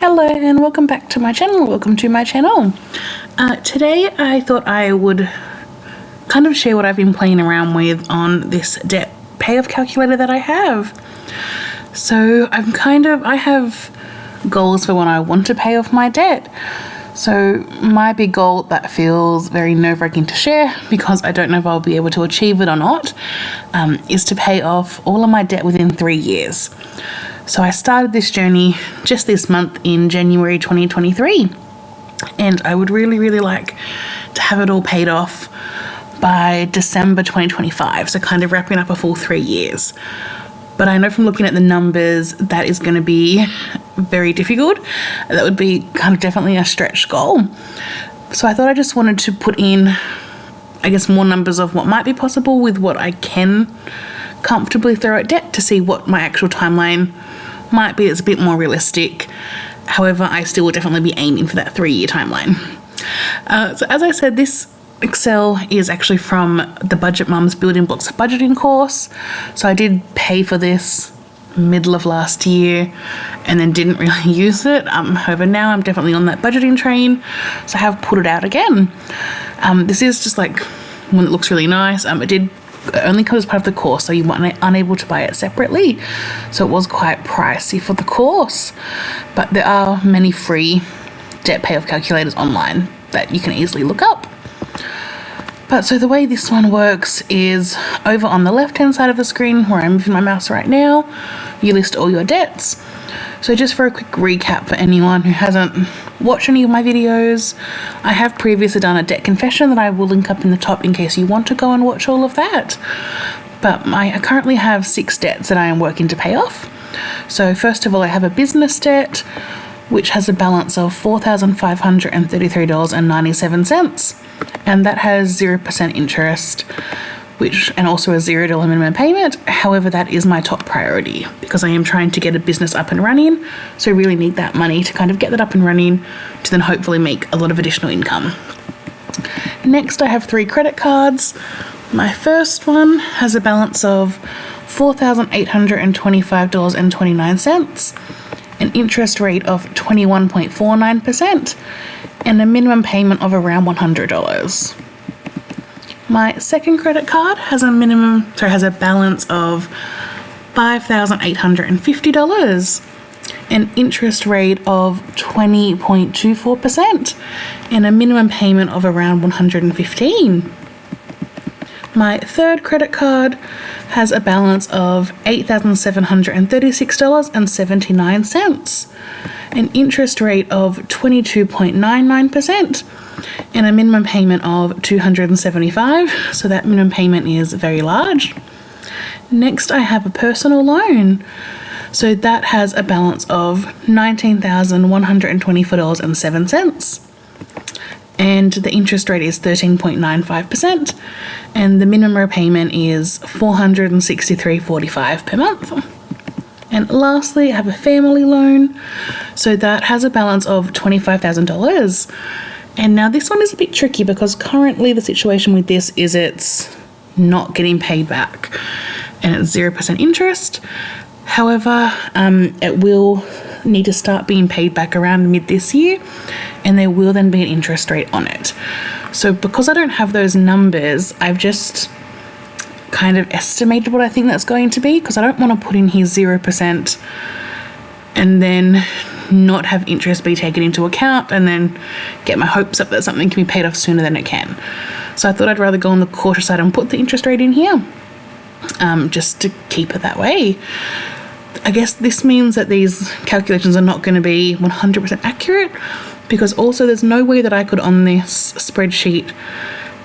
Hello and welcome back to my channel. Today I thought I would kind of share what I've been playing around with on this debt payoff calculator that I have. So I have goals for when I want to pay off my debt. So my big goal that feels very nerve-wracking to share, because I don't know if I'll be able to achieve it or not, is to pay off all of my debt within 3 years. So I started this journey just this month in January 2023, and I would really like to have it all paid off by December 2025, so kind of wrapping up a full 3 years. But I know from looking at the numbers that is going to be very difficult. That would be kind of definitely a stretch goal. So I thought I just wanted to put in, I guess, more numbers of what might be possible with what I can comfortably throw at debt to see what my actual timeline might be. It's a bit more realistic. However, I still will definitely be aiming for that 3-year timeline. So as I said, this Excel is actually from the Budget Mums Building Blocks Budgeting course. So I did pay for this middle of last year and then didn't really use it. However, now I'm definitely on that budgeting train, so I have put it out again. This is just like one that looks really nice. It did only come as part of the course, so you weren't unable to buy it separately, so it was quite pricey for the course. But there are many free debt payoff calculators online that you can easily look up. But so the way this one works is over on the left hand side of the screen where I'm moving my mouse right now, you list all your debts. So just for a quick recap for anyone who hasn't watched any of my videos, I have previously done a debt confession that I will link up in the top in case you want to go and watch all of that. But I currently have 6 debts that I am working to pay off. So first of all, I have a business debt, which has a balance of $4,533.97, and that has 0% interest, and also a $0 minimum payment. However, that is my top priority because I am trying to get a business up and running, so I really need that money to kind of get that up and running to then hopefully make a lot of additional income. Next, I have 3 credit cards. My first one has a balance of $4,825.29, an interest rate of 21.49%, and a minimum payment of around $100. My second credit card has a balance of $5,850, an interest rate of 20.24%, and a minimum payment of around $115. My third credit card has a balance of $8,736.79, an interest rate of 22.99%, and a minimum payment of $275, so that minimum payment is very large. Next, I have a personal loan. So that has a balance of $19,124.07, and the interest rate is 13.95%, and the minimum repayment is $463.45 per month. And lastly, I have a family loan. So that has a balance of $25,000. And now this one is a bit tricky because currently the situation with this is it's not getting paid back and it's 0% interest. However, it will need to start being paid back around mid this year, and there will then be an interest rate on it. So because I don't have those numbers, I've just kind of estimated what I think that's going to be, because I don't want to put in here 0% and then not have interest be taken into account and then get my hopes up that something can be paid off sooner than it can. So I thought I'd rather go on the cautious side and put the interest rate in here, just to keep it that way. I guess this means that these calculations are not going to be 100% accurate, because also there's no way that I could on this spreadsheet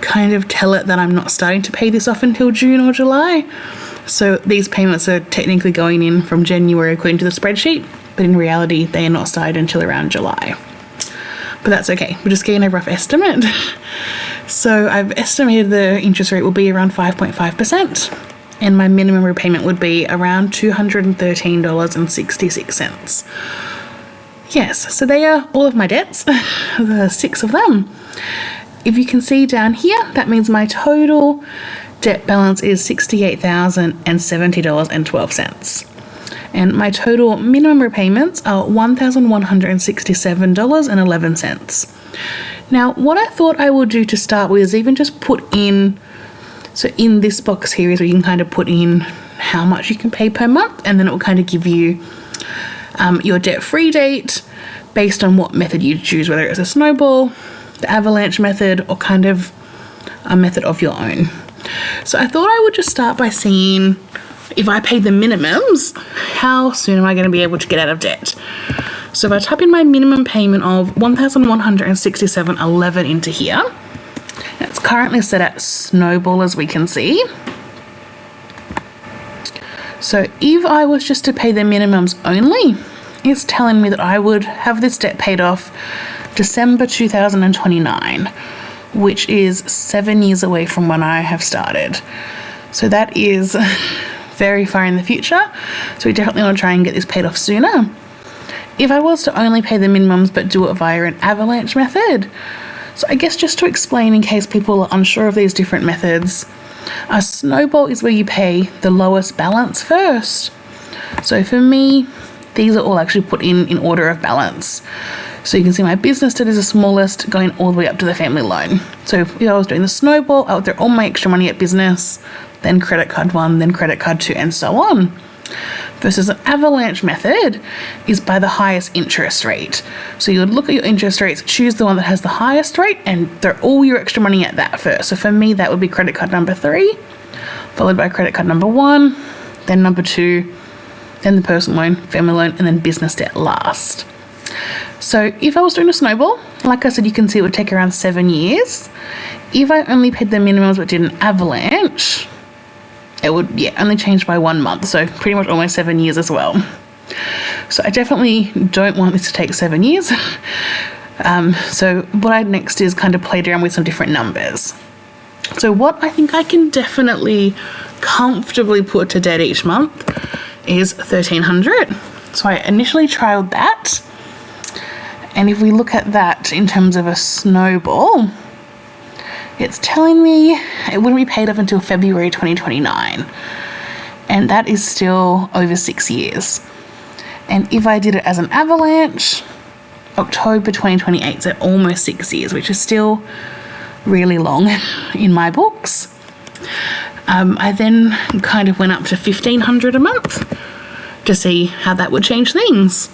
kind of tell it that I'm not starting to pay this off until June or July. So these payments are technically going in from January according to the spreadsheet, but in reality they are not started until around July. But that's okay, we're just getting a rough estimate. So I've estimated the interest rate will be around 5.5%, and my minimum repayment would be around $213.66. Yes, so they are all of my debts, the 6 of them. If you can see down here, that means my total debt balance is $68,070.12. And my total minimum repayments are $1,167.11. Now, what I thought I would do to start with is even just put in, so in this box here is where you can kind of put in how much you can pay per month, and then it will kind of give you your debt-free date based on what method you choose, whether it's a Snowball, the Avalanche method, or kind of a method of your own. So I thought I would just start by seeing if I paid the minimums, how soon am I going to be able to get out of debt? So if I type in my minimum payment of $1,167.11 into here, it's currently set at Snowball, as we can see. So if I was just to pay the minimums only, it's telling me that I would have this debt paid off December 2029, which is 7 years away from when I have started. So that is very far in the future. So we definitely want to try and get this paid off sooner. If I was to only pay the minimums but do it via an Avalanche method, so I guess just to explain in case people are unsure of these different methods, a Snowball is where you pay the lowest balance first. So for me, these are all actually put in order of balance. So you can see my business debt is the smallest, going all the way up to the family loan. So if I was doing the Snowball, I would throw all my extra money at business, then credit card 1, then credit card 2, and so on. Versus an Avalanche method is by the highest interest rate. So you would look at your interest rates, choose the one that has the highest rate, and throw all your extra money at that first. So for me, that would be credit card number 3, followed by credit card number 1, then number 2, then the personal loan, family loan, and then business debt last. So if I was doing a Snowball, like I said, you can see it would take around 7 years. If I only paid the minimums but did an Avalanche, it would, only change by 1 month. So pretty much almost 7 years as well. So I definitely don't want this to take 7 years. So what I next is kind of played around with some different numbers. So what I think I can definitely comfortably put to debt each month is $1,300. So I initially trialed that. And if we look at that in terms of a Snowball, it's telling me it wouldn't be paid off until February 2029. And that is still over 6 years. And if I did it as an Avalanche, October 2028, so almost 6 years, which is still really long in my books. I then kind of went up to $1,500 a month to see how that would change things.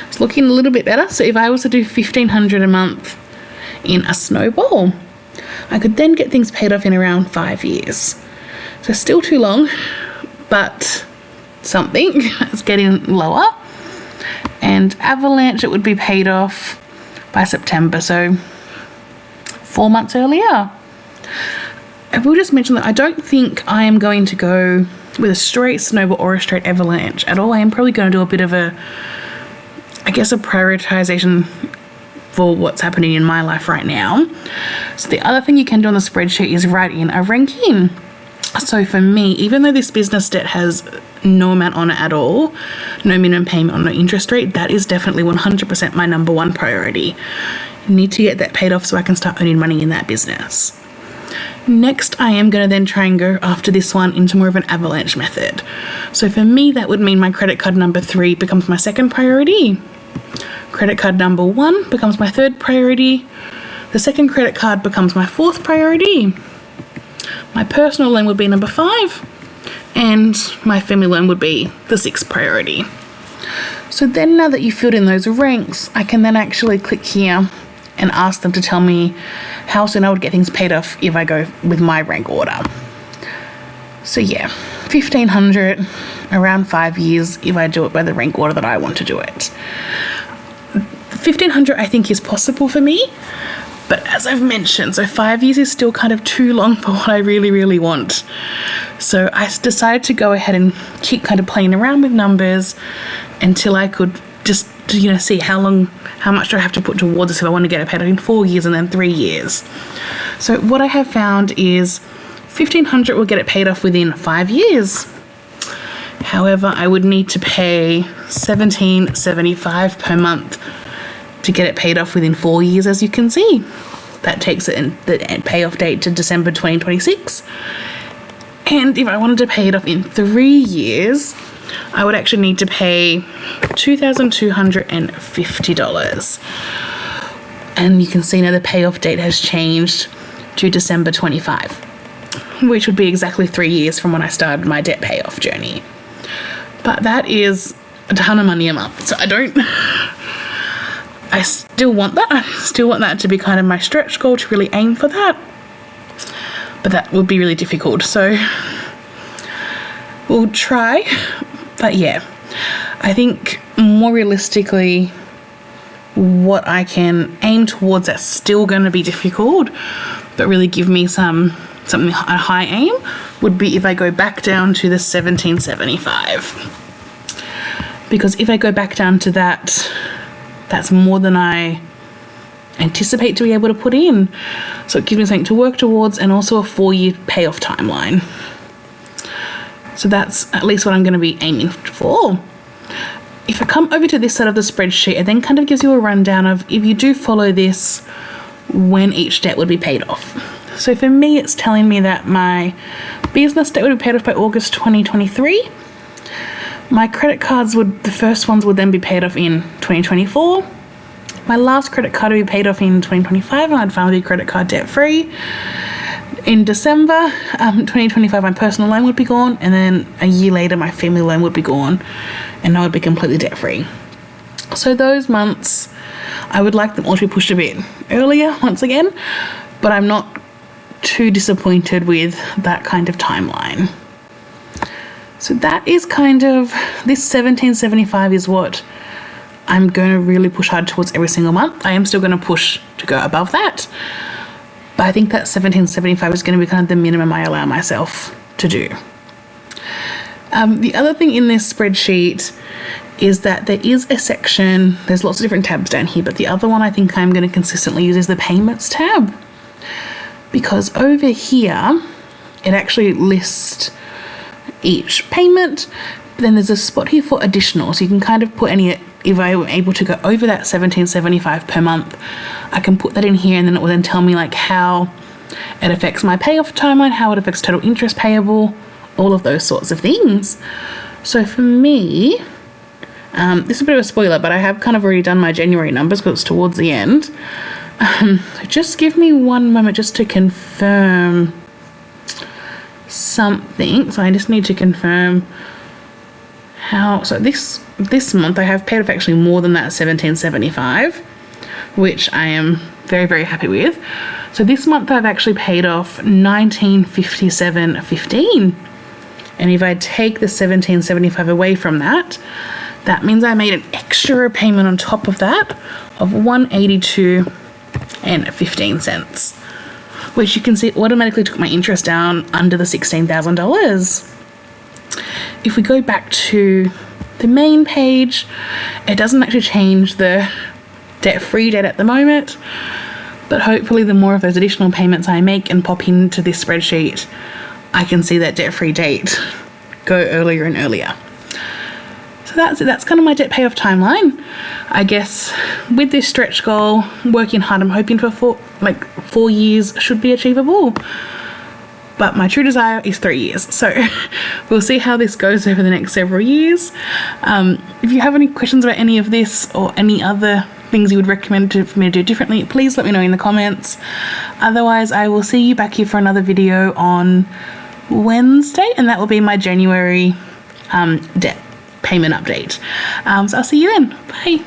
It's looking a little bit better. So if I was to do $1,500 a month in a Snowball, I could then get things paid off in around 5 years. So still too long, but something. It's getting lower. And Avalanche, it would be paid off by September, so 4 months earlier. I will just mention that I don't think I am going to go with a straight Snowball or a straight Avalanche at all. I am probably going to do a bit of a prioritization for what's happening in my life right now. So the other thing you can do on the spreadsheet is write in a ranking. So for me, even though this business debt has no amount on it at all, no minimum payment or no interest rate, that is definitely 100% my number one priority. I need to get that paid off so I can start earning money in that business. Next, I am going to then try and go after this one into more of an Avalanche method. So for me, that would mean my credit card number 3 becomes my second priority. Credit card number 1 becomes my third priority. The second credit card becomes my fourth priority. My personal loan would be number 5. And my family loan would be the 6th priority. So then now that you've filled in those ranks, I can then actually click here and ask them to tell me how soon I would get things paid off if I go with my rank order. So yeah, $1,500, around 5 years if I do it by the rank order that I want to do it. $1,500 I think is possible for me, but as I've mentioned, so 5 years is still kind of too long for what I really, really want. So I decided to go ahead and keep kind of playing around with numbers until I could just, see how much do I have to put towards this if I want to get it paid off in 4 years and then 3 years. So what I have found is $1,500 will get it paid off within 5 years. However, I would need to pay $1,775 per month to get it paid off within 4 years, as you can see. That takes it in the payoff date to December 2026. And if I wanted to pay it off in 3 years, I would actually need to pay $2,250. And you can see now the payoff date has changed to December 25, which would be exactly 3 years from when I started my debt payoff journey. But that is a ton of money a month. So I still want that. I still want that to be kind of my stretch goal, to really aim for that. But that would be really difficult. So we'll try. But yeah, I think more realistically, what I can aim towards that's still going to be difficult, but really give me something a high aim, would be if I go back down to the 1775. Because if I go back down to that, that's more than I anticipate to be able to put in. So it gives me something to work towards, and also a 4-year payoff timeline. So that's at least what I'm going to be aiming for. If I come over to this side of the spreadsheet, it then kind of gives you a rundown of, if you do follow this, when each debt would be paid off. So for me, it's telling me that my business debt would be paid off by August 2023. My credit cards the first ones would then be paid off in 2024. My last credit card would be paid off in 2025, and I'd finally be credit card debt free. In December 2025, my personal loan would be gone, and then a year later, my family loan would be gone, and I would be completely debt free. So those months, I would like them all to be pushed a bit earlier once again, but I'm not too disappointed with that kind of timeline. So that is kind of, this 1775 is what I'm going to really push hard towards every single month. I am still going to push to go above that, but I think that 1775 is going to be kind of the minimum I allow myself to do. The other thing in this spreadsheet is that there is a section, there's lots of different tabs down here, but the other one I think I'm going to consistently use is the payments tab, because over here it actually lists each payment, but then there's a spot here for additional, so you can kind of put any, if I were able to go over that 1775 per month, I can put that in here, and then it will then tell me like how it affects my payoff timeline, how it affects total interest payable, all of those sorts of things. So for me, this is a bit of a spoiler, but I have kind of already done my January numbers because it's towards the end. So just give me one moment just to confirm something. So I just need to confirm how, so this month I have paid off actually more than that 1775, which I am very, very happy with. So this month I've actually paid off 1957.15. And if I take the 1775 away from that, that means I made an extra payment on top of that of $182.15, which you can see automatically took my interest down under the $16,000. If we go back to the main page, it doesn't actually change the debt-free date at the moment, but hopefully the more of those additional payments I make and pop into this spreadsheet, I can see that debt-free date go earlier and earlier. So that's it. That's kind of my debt payoff timeline. I guess with this stretch goal, working hard, I'm hoping for 4 years should be achievable. But my true desire is 3 years. So we'll see how this goes over the next several years. If you have any questions about any of this or any other things you would recommend for me to do differently, please let me know in the comments. Otherwise, I will see you back here for another video on Wednesday, and that will be my January debt payment update. So I'll see you then. Bye.